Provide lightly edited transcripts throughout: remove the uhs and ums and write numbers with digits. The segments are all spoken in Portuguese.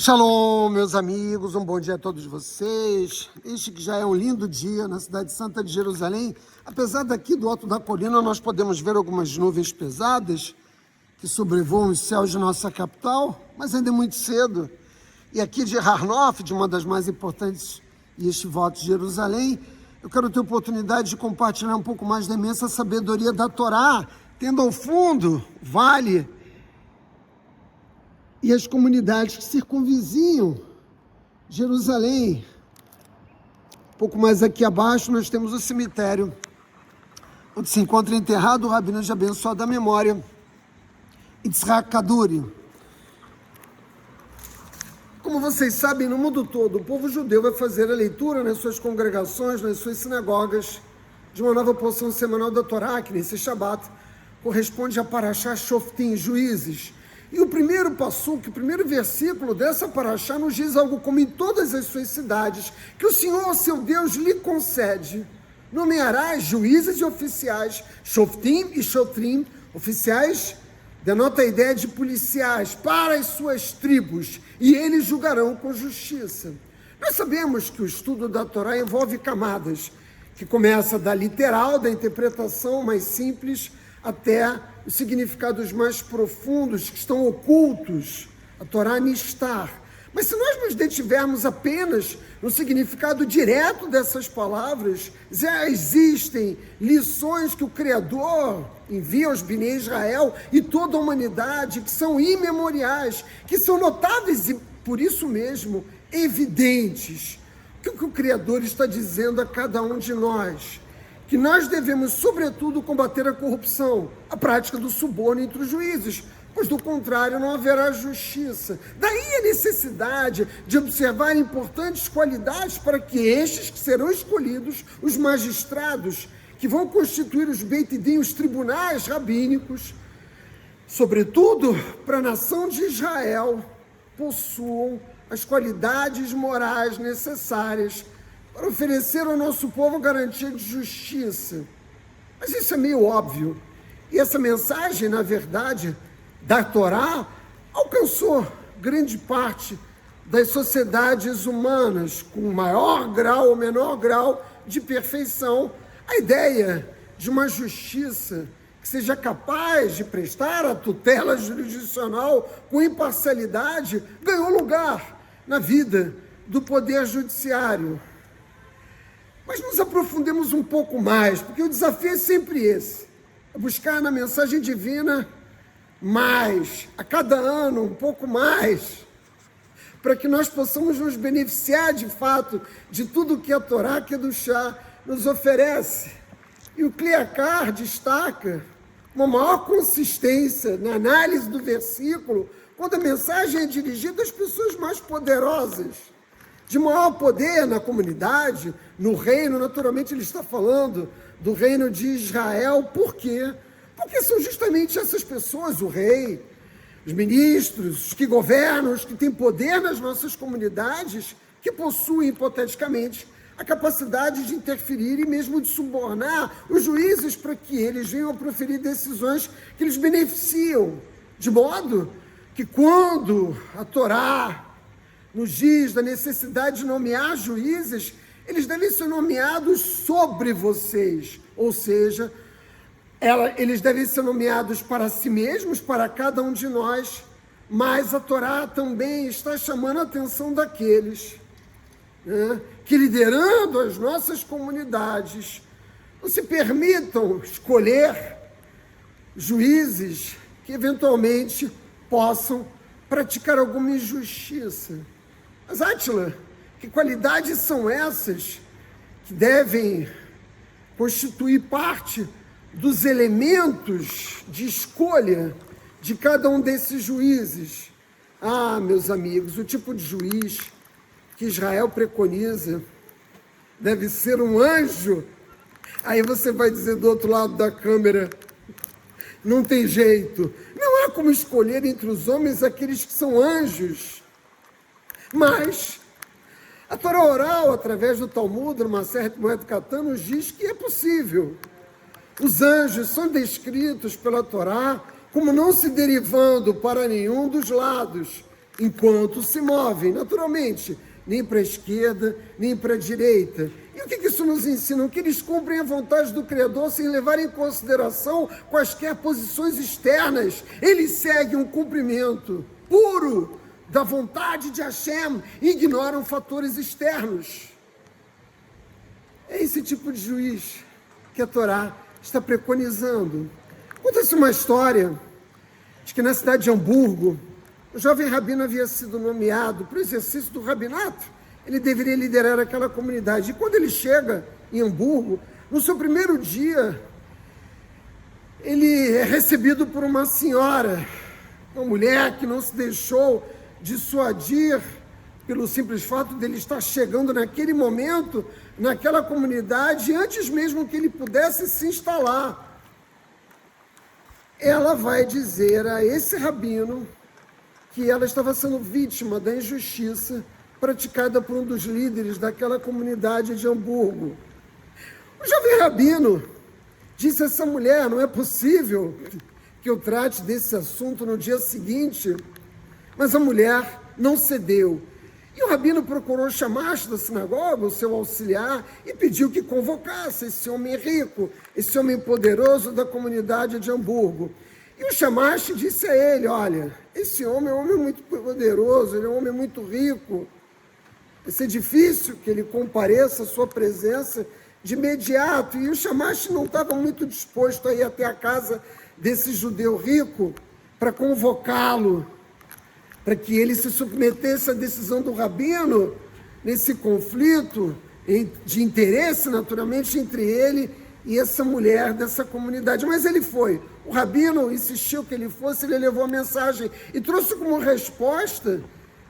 Shalom, meus amigos, um bom dia a todos vocês. Este que já é um lindo dia na cidade santa de Jerusalém. Apesar daqui do alto da colina, nós podemos ver algumas nuvens pesadas que sobrevoam os céus de nossa capital, mas ainda é muito cedo. E aqui de Har Nof, de uma das mais importantes yeshivot de Jerusalém, eu quero ter a oportunidade de compartilhar um pouco mais da imensa sabedoria da Torá, tendo ao fundo o vale e as comunidades que circunvizinham Jerusalém. Um pouco mais aqui abaixo nós temos o cemitério, onde se encontra enterrado o rabino de abençoada memória, Yitzhak Kaduri. Como vocês sabem, no mundo todo, o povo judeu vai fazer a leitura nas suas congregações, nas suas sinagogas, de uma nova porção semanal da Torá, que nesse Shabat corresponde a Parashá Shoftim, Juízes. E o primeiro passuque, o primeiro versículo dessa Parashá nos diz algo como em todas as suas cidades, que o Senhor, seu Deus, lhe concede. Nomearás juízes e oficiais, Shoftim e Shotrim, oficiais, denota a ideia de policiais, para as suas tribos, e eles julgarão com justiça. Nós sabemos que o estudo da Torá envolve camadas, que começa da literal, da interpretação mais simples, até os significados mais profundos que estão ocultos, a Torá Nistar. Mas se nós nos detivermos apenas no significado direto dessas palavras, já existem lições que o Criador envia aos Bnei Israel e toda a humanidade, que são imemoriais, que são notáveis e, por isso mesmo, evidentes. O que o Criador está dizendo a cada um de nós? Que nós devemos, sobretudo, combater a corrupção, a prática do suborno entre os juízes, pois do contrário não haverá justiça. Daí a necessidade de observar importantes qualidades para que estes que serão escolhidos, os magistrados, que vão constituir os Beit Din, os tribunais rabínicos, sobretudo para a nação de Israel, possuam as qualidades morais necessárias para oferecer ao nosso povo garantia de justiça. Mas isso é meio óbvio. E essa mensagem, na verdade, da Torá, alcançou grande parte das sociedades humanas, com maior grau ou menor grau de perfeição. A ideia de uma justiça que seja capaz de prestar a tutela jurisdicional com imparcialidade ganhou lugar na vida do poder judiciário. Mas nos aprofundemos um pouco mais, porque o desafio é sempre esse, é buscar na mensagem divina mais, a cada ano um pouco mais, para que nós possamos nos beneficiar de fato de tudo que a Torá Kedushá nos oferece. E o Kliakar destaca uma maior consistência na análise do versículo, quando a mensagem é dirigida às pessoas mais poderosas, de maior poder na comunidade, no reino. Naturalmente ele está falando do reino de Israel. Por quê? Porque são justamente essas pessoas, o rei, os ministros, os que governam, os que têm poder nas nossas comunidades, que possuem, hipoteticamente, a capacidade de interferir e mesmo de subornar os juízes para que eles venham a proferir decisões que eles beneficiam. De modo que quando a Torá nos diz da necessidade de nomear juízes, eles devem ser nomeados sobre vocês, ou seja, eles devem ser nomeados para si mesmos, para cada um de nós, mas a Torá também está chamando a atenção daqueles, né, que liderando as nossas comunidades, não se permitam escolher juízes que eventualmente possam praticar alguma injustiça. Mas, Átila, que qualidades são essas que devem constituir parte dos elementos de escolha de cada um desses juízes? Ah, meus amigos, o tipo de juiz que Israel preconiza deve ser um anjo. Aí você vai dizer do outro lado da câmera, não tem jeito, não há como escolher entre os homens aqueles que são anjos. Mas a Torá oral, através do Talmud, numa certa Moed Katan, nos diz que é possível. Os anjos são descritos pela Torá como não se derivando para nenhum dos lados, enquanto se movem, naturalmente, nem para a esquerda, nem para a direita. E o que isso nos ensina? Que eles cumprem a vontade do Criador sem levar em consideração quaisquer posições externas. Eles seguem um cumprimento puro da vontade de Hashem e ignoram fatores externos. É esse tipo de juiz que a Torá está preconizando. Conta-se uma história de que na cidade de Hamburgo, o jovem rabino havia sido nomeado para o exercício do rabinato. Ele deveria liderar aquela comunidade. E quando ele chega em Hamburgo, no seu primeiro dia, ele é recebido por uma senhora, uma mulher que não se deixou dissuadir pelo simples fato dele estar chegando naquele momento, naquela comunidade, antes mesmo que ele pudesse se instalar. Ela vai dizer a esse rabino que ela estava sendo vítima da injustiça praticada por um dos líderes daquela comunidade de Hamburgo. O jovem rabino disse a essa mulher: não é possível que eu trate desse assunto no dia seguinte. Mas a mulher não cedeu. E o rabino procurou chamar da sinagoga, o seu auxiliar, e pediu que convocasse esse homem rico, esse homem poderoso da comunidade de Hamburgo. E o Shamash disse a ele: olha, esse homem é um homem muito poderoso, ele é um homem muito rico. Vai ser difícil que ele compareça à sua presença de imediato. E o Shamash não estava muito disposto a ir até a casa desse judeu rico para convocá-lo, para que ele se submetesse à decisão do rabino nesse conflito de interesse, naturalmente, entre ele e essa mulher dessa comunidade. Mas ele foi. O rabino insistiu que ele fosse, ele levou a mensagem e trouxe como resposta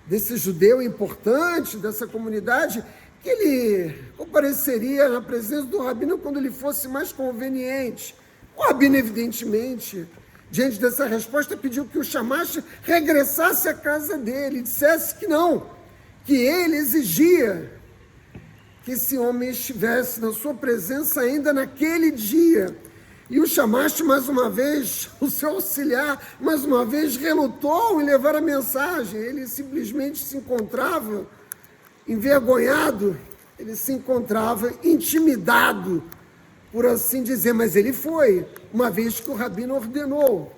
desse judeu importante, dessa comunidade, que ele compareceria na presença do rabino quando ele fosse mais conveniente. O rabino, evidentemente, diante dessa resposta, pediu que o Shamash regressasse à casa dele, dissesse que não, que ele exigia que esse homem estivesse na sua presença ainda naquele dia. E o Shamash, mais uma vez, o seu auxiliar, mais uma vez, relutou em levar a mensagem. Ele simplesmente se encontrava envergonhado, ele se encontrava intimidado, por assim dizer, mas ele foi, uma vez que o rabino ordenou.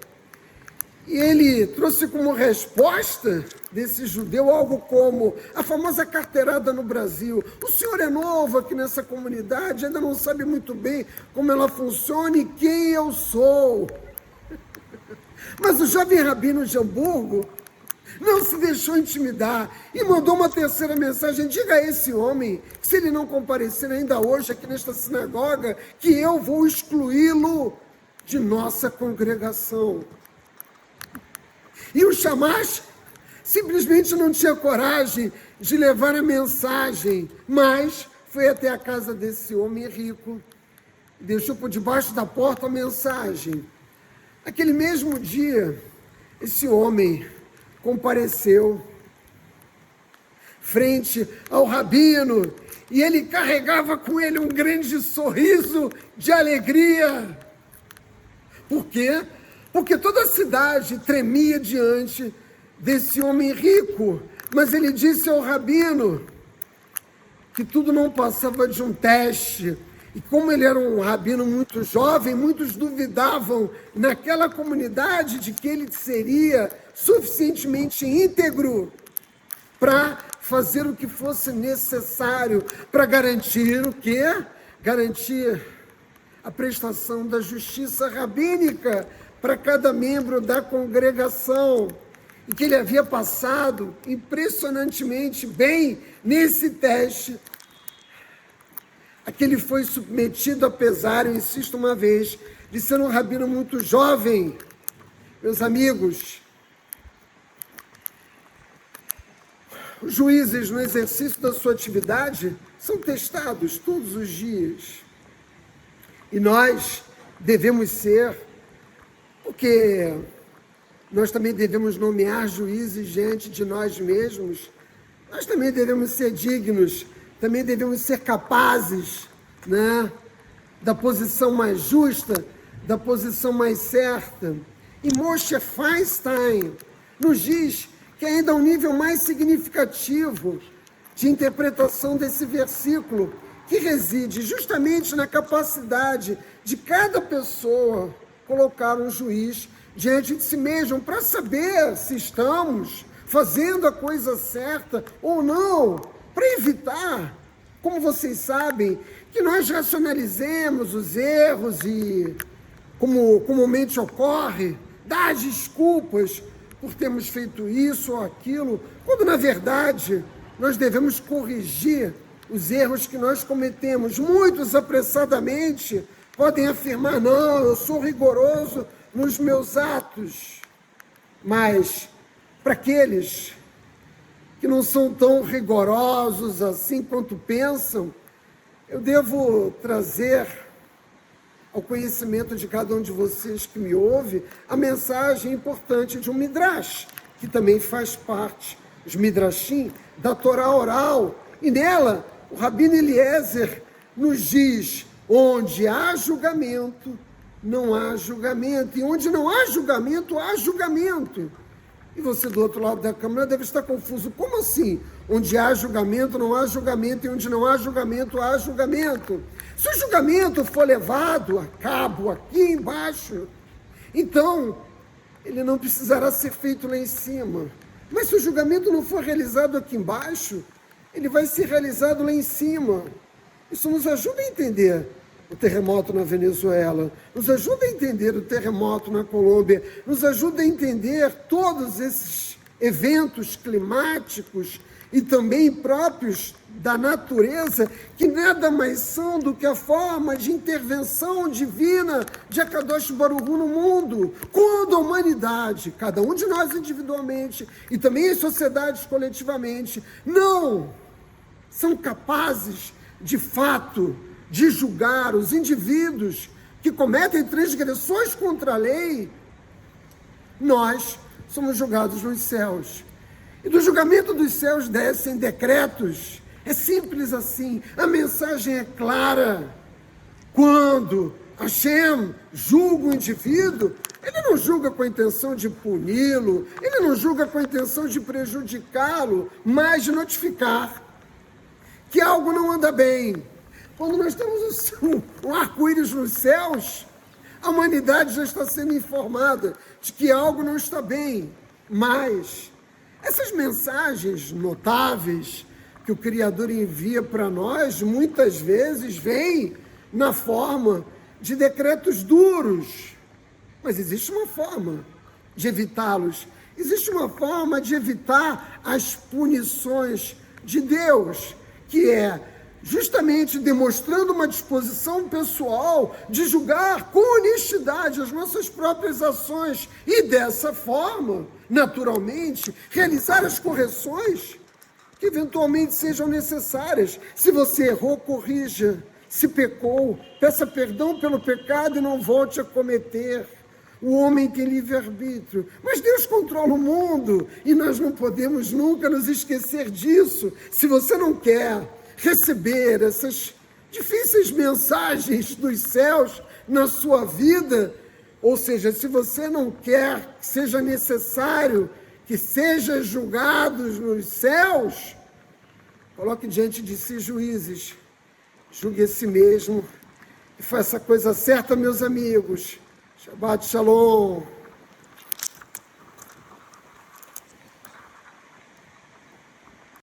E ele trouxe como resposta desse judeu algo como a famosa carteirada no Brasil. O senhor é novo aqui nessa comunidade, ainda não sabe muito bem como ela funciona e quem eu sou. Mas o jovem rabino de Hamburgo não se deixou intimidar e mandou uma terceira mensagem: diga a esse homem que se ele não comparecer ainda hoje aqui nesta sinagoga, que eu vou excluí-lo de nossa congregação. E o Shamash simplesmente não tinha coragem de levar a mensagem, mas foi até a casa desse homem rico, deixou por debaixo da porta a mensagem. Aquele mesmo dia, esse homem compareceu frente ao rabino e ele carregava com ele um grande sorriso de alegria. Por quê? Porque toda a cidade tremia diante desse homem rico, mas ele disse ao rabino que tudo não passava de um teste. E como ele era um rabino muito jovem, muitos duvidavam naquela comunidade de que ele seria suficientemente íntegro para fazer o que fosse necessário para garantir o quê? Garantir a prestação da justiça rabínica para cada membro da congregação, e que ele havia passado impressionantemente bem nesse teste, a que ele foi submetido, apesar, eu insisto uma vez, de ser um rabino muito jovem. Meus amigos, os juízes, no exercício da sua atividade, são testados todos os dias, e nós devemos ser, porque nós também devemos nomear juízes diante de nós mesmos, nós também devemos ser dignos, também devemos ser capazes, né, da posição mais justa, da posição mais certa. E Moshe Feinstein nos diz que ainda é um nível mais significativo de interpretação desse versículo, que reside justamente na capacidade de cada pessoa colocar um juiz diante de si mesmo para saber se estamos fazendo a coisa certa ou não, para evitar, como vocês sabem, que nós racionalizemos os erros e, como comumente ocorre, dar desculpas por termos feito isso ou aquilo, quando na verdade nós devemos corrigir os erros que nós cometemos. Muitos apressadamente podem afirmar, não, eu sou rigoroso nos meus atos, mas para aqueles que não são tão rigorosos assim quanto pensam, eu devo trazer ao conhecimento de cada um de vocês que me ouve a mensagem importante de um midrash, que também faz parte, os midrashim, da Torá oral. E nela, o Rabino Eliezer nos diz, onde há julgamento, não há julgamento. E onde não há julgamento, há julgamento. E você do outro lado da câmera deve estar confuso. Como assim? Onde há julgamento, não há julgamento, e onde não há julgamento, há julgamento. Se o julgamento for levado a cabo aqui embaixo, então ele não precisará ser feito lá em cima. Mas se o julgamento não for realizado aqui embaixo, ele vai ser realizado lá em cima. Isso nos ajuda a entender o terremoto na Venezuela, nos ajuda a entender o terremoto na Colômbia, nos ajuda a entender todos esses eventos climáticos e também próprios da natureza, que nada mais são do que a forma de intervenção divina de Akadosh Baruch Hu no mundo, quando a humanidade, cada um de nós individualmente e também as sociedades coletivamente, não são capazes, de fato, de julgar os indivíduos que cometem transgressões contra a lei, nós somos julgados nos céus. E do julgamento dos céus descem decretos. É simples assim, a mensagem é clara. Quando Hashem julga o indivíduo, ele não julga com a intenção de puni-lo, ele não julga com a intenção de prejudicá-lo, mas de notificar que algo não anda bem. Quando nós temos um arco-íris nos céus, a humanidade já está sendo informada de que algo não está bem. Mas essas mensagens notáveis que o Criador envia para nós, muitas vezes vêm na forma de decretos duros. Mas existe uma forma de evitá-los. Existe uma forma de evitar as punições de Deus, que é justamente demonstrando uma disposição pessoal de julgar com honestidade as nossas próprias ações e, dessa forma, naturalmente, realizar as correções que eventualmente sejam necessárias. Se você errou, corrija. Se pecou, peça perdão pelo pecado e não volte a cometer. O homem tem livre-arbítrio, mas Deus controla o mundo e nós não podemos nunca nos esquecer disso. Se você não quer receber essas difíceis mensagens dos céus na sua vida, ou seja, se você não quer que seja necessário que seja julgados nos céus, coloque diante de si juízes, julgue a si mesmo e faça a coisa certa, meus amigos. Shabbat Shalom.